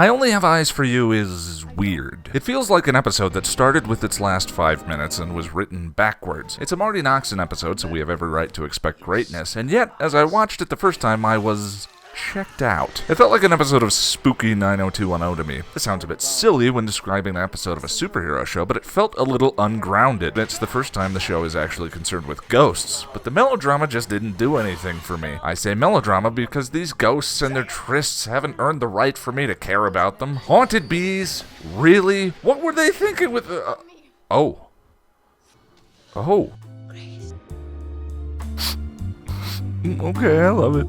I Only Have Eyes for You is weird. It feels like an episode that started with its last 5 minutes and was written backwards. It's a Marty Noxon episode, so we have every right to expect greatness, and yet, as I watched it the first time, I was checked out. It felt like an episode of Spooky 90210 to me. This sounds a bit silly when describing an episode of a superhero show, but it felt a little ungrounded. It's the first time the show is actually concerned with ghosts, but the melodrama just didn't do anything for me. I say melodrama because these ghosts and their trysts haven't earned the right for me to care about them. Haunted bees? Really? What were they thinking with Oh. Okay, I love it.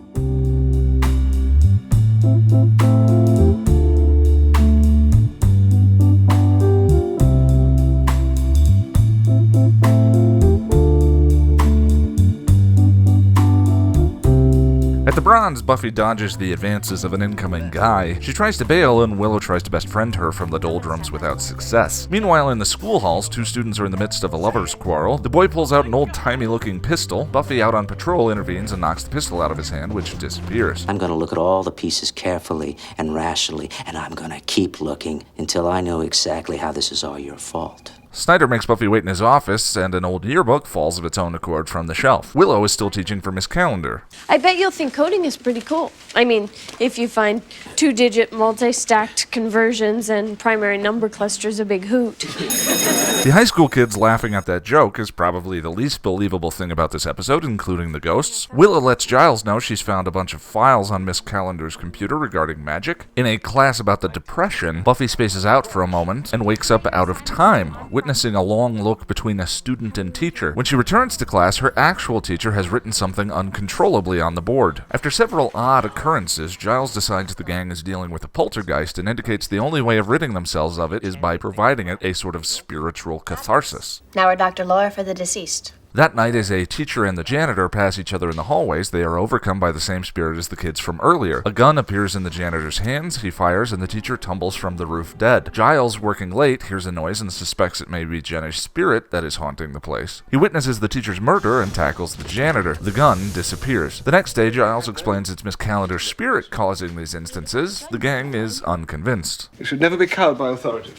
At the Bronze, Buffy dodges the advances of an incoming guy. She tries to bail, and Willow tries to best friend her from the doldrums without success. Meanwhile, in the school halls, two students are in the midst of a lover's quarrel. The boy pulls out an old-timey-looking pistol. Buffy, out on patrol, intervenes and knocks the pistol out of his hand, which disappears. I'm gonna look at all the pieces carefully and rationally, and I'm gonna keep looking until I know exactly how this is all your fault. Snyder makes Buffy wait in his office, and an old yearbook falls of its own accord from the shelf. Willow is still teaching for Miss Calendar. I bet you'll think coding is pretty cool. I mean, if you find two-digit multi-stacked conversions and primary number clusters a big hoot. The high school kids laughing at that joke is probably the least believable thing about this episode, including the ghosts. Willow lets Giles know she's found a bunch of files on Miss Calendar's computer regarding magic. In a class about the Depression, Buffy spaces out for a moment and wakes up out of time, witnessing a long look between a student and teacher. When she returns to class, her actual teacher has written something uncontrollably on the board. After several odd occurrences, Giles decides the gang is dealing with a poltergeist and indicates the only way of ridding themselves of it is by providing it a sort of spiritual catharsis. Now we're Dr. Laura for the deceased. That night, as a teacher and the janitor pass each other in the hallways, they are overcome by the same spirit as the kids from earlier. A gun appears in the janitor's hands, he fires, and the teacher tumbles from the roof dead. Giles, working late, hears a noise and suspects it may be Jenny's spirit that is haunting the place. He witnesses the teacher's murder and tackles the janitor. The gun disappears. The next day, Giles explains it's Miss Calendar's spirit causing these instances. The gang is unconvinced. You should never be cowed by authority.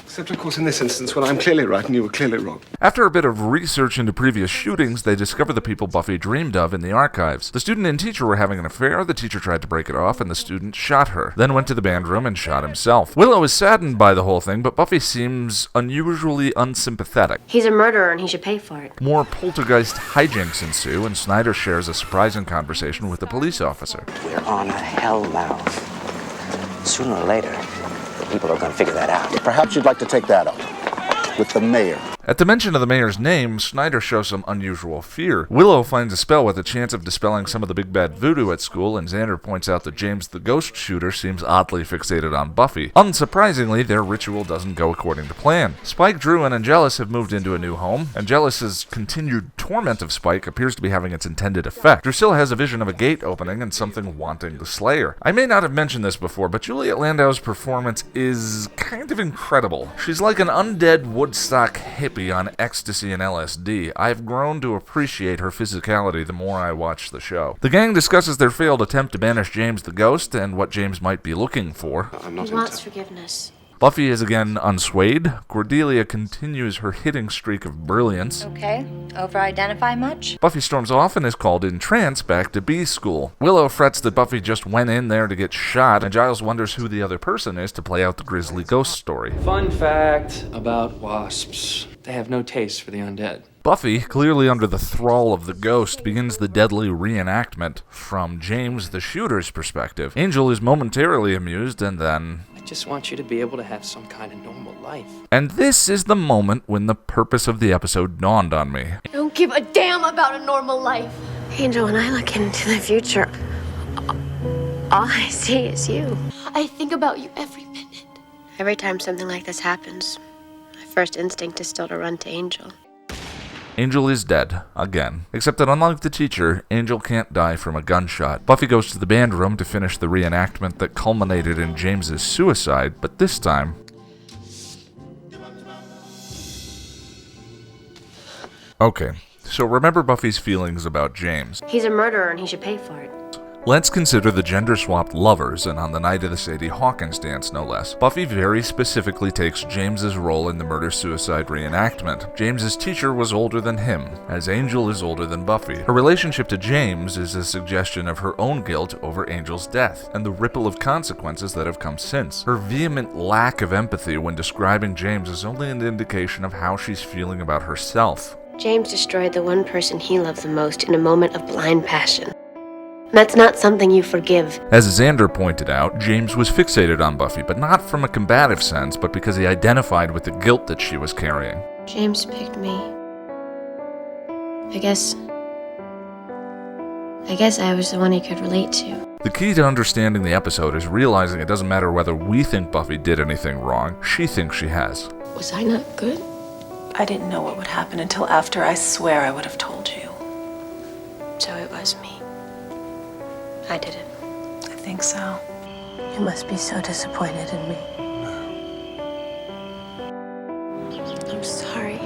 Except, of course, in this instance, when I'm clearly right and you were clearly wrong. After a bit of research into previous shootings, they discover the people Buffy dreamed of in the archives. The student and teacher were having an affair, the teacher tried to break it off, and the student shot her, then went to the band room and shot himself. Willow is saddened by the whole thing, but Buffy seems unusually unsympathetic. He's a murderer and he should pay for it. More poltergeist hijinks ensue, and Snyder shares a surprising conversation with the police officer. We're on a hellmouth. Sooner or later, people are going to figure that out. Perhaps you'd like to take that up with the mayor. At the mention of the mayor's name, Snyder shows some unusual fear. Willow finds a spell with a chance of dispelling some of the big bad voodoo at school, and Xander points out that James the ghost shooter seems oddly fixated on Buffy. Unsurprisingly, their ritual doesn't go according to plan. Spike, Drew, and Angelus have moved into a new home. Angelus's continued torment of Spike appears to be having its intended effect. Drusilla has a vision of a gate opening and something wanting to slay her. I may not have mentioned this before, but Juliet Landau's performance is kind of incredible. She's like an undead Woodstock hippie on ecstasy and LSD. I've grown to appreciate her physicality the more I watch the show. The gang discusses their failed attempt to banish James the ghost and what James might be looking for. He wants forgiveness. Buffy is again unswayed. Cordelia continues her hitting streak of brilliance. Okay, over-identify much? Buffy storms off and is called in trance back to B school. Willow frets that Buffy just went in there to get shot, and Giles wonders who the other person is to play out the grisly ghost story. Fun fact about wasps. They have no taste for the undead. Buffy, clearly under the thrall of the ghost, begins the deadly reenactment from James the shooter's perspective. Angel is momentarily amused, and then... I just want you to be able to have some kind of normal life. And this is the moment when the purpose of the episode dawned on me. I don't give a damn about a normal life. Angel, when I look into the future, all I see is you. I think about you every minute. Every time something like this happens, my first instinct is still to run to Angel. Angel is dead, again. Except that unlike the teacher, Angel can't die from a gunshot. Buffy goes to the band room to finish the reenactment that culminated in James's suicide, but this time... Okay, so remember Buffy's feelings about James. He's a murderer and he should pay for it. Let's consider the gender-swapped lovers, and on the night of the Sadie Hawkins dance, no less. Buffy very specifically takes James's role in the murder-suicide reenactment. James's teacher was older than him, as Angel is older than Buffy. Her relationship to James is a suggestion of her own guilt over Angel's death, and the ripple of consequences that have come since. Her vehement lack of empathy when describing James is only an indication of how she's feeling about herself. James destroyed the one person he loved the most in a moment of blind passion. That's not something you forgive. As Xander pointed out, James was fixated on Buffy, but not from a combative sense, but because he identified with the guilt that she was carrying. James picked me. I guess I was the one he could relate to. The key to understanding the episode is realizing it doesn't matter whether we think Buffy did anything wrong, she thinks she has. Was I not good? I didn't know what would happen until after. I swear I would have told you. So it was me. I did it. I think so. You must be so disappointed in me. I'm sorry.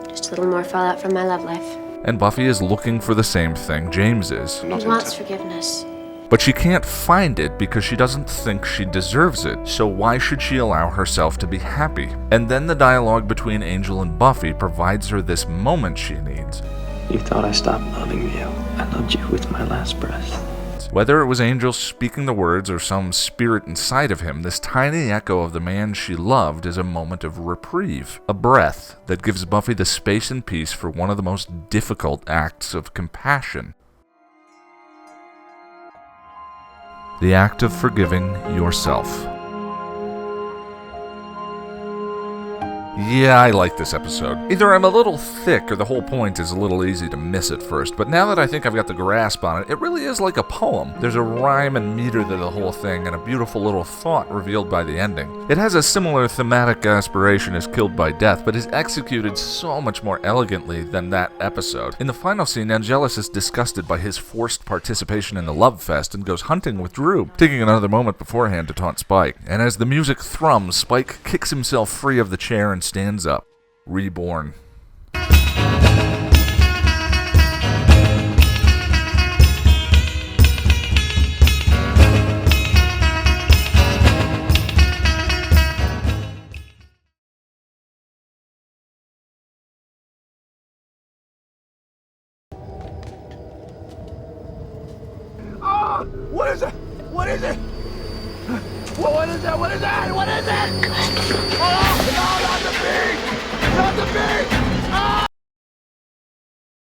Just a little more fallout from my love life. And Buffy is looking for the same thing James is. He wants forgiveness. But she can't find it because she doesn't think she deserves it, so why should she allow herself to be happy? And then the dialogue between Angel and Buffy provides her this moment she needs. You thought I stopped loving you. I loved you with my last breath. Whether it was Angel speaking the words or some spirit inside of him, this tiny echo of the man she loved is a moment of reprieve, a breath that gives Buffy the space and peace for one of the most difficult acts of compassion. The act of forgiving yourself. Yeah, I like this episode. Either I'm a little thick or the whole point is a little easy to miss at first, but now that I think I've got the grasp on it, it really is like a poem. There's a rhyme and meter to the whole thing and a beautiful little thought revealed by the ending. It has a similar thematic aspiration as Killed by Death, but is executed so much more elegantly than that episode. In the final scene, Angelus is disgusted by his forced participation in the love fest and goes hunting with Drew, taking another moment beforehand to taunt Spike. And as the music thrums, Spike kicks himself free of the chair and stands up, reborn. What is it? What is it? What is that? What is that? What is it? Oh, no, not the beak! Not the beak!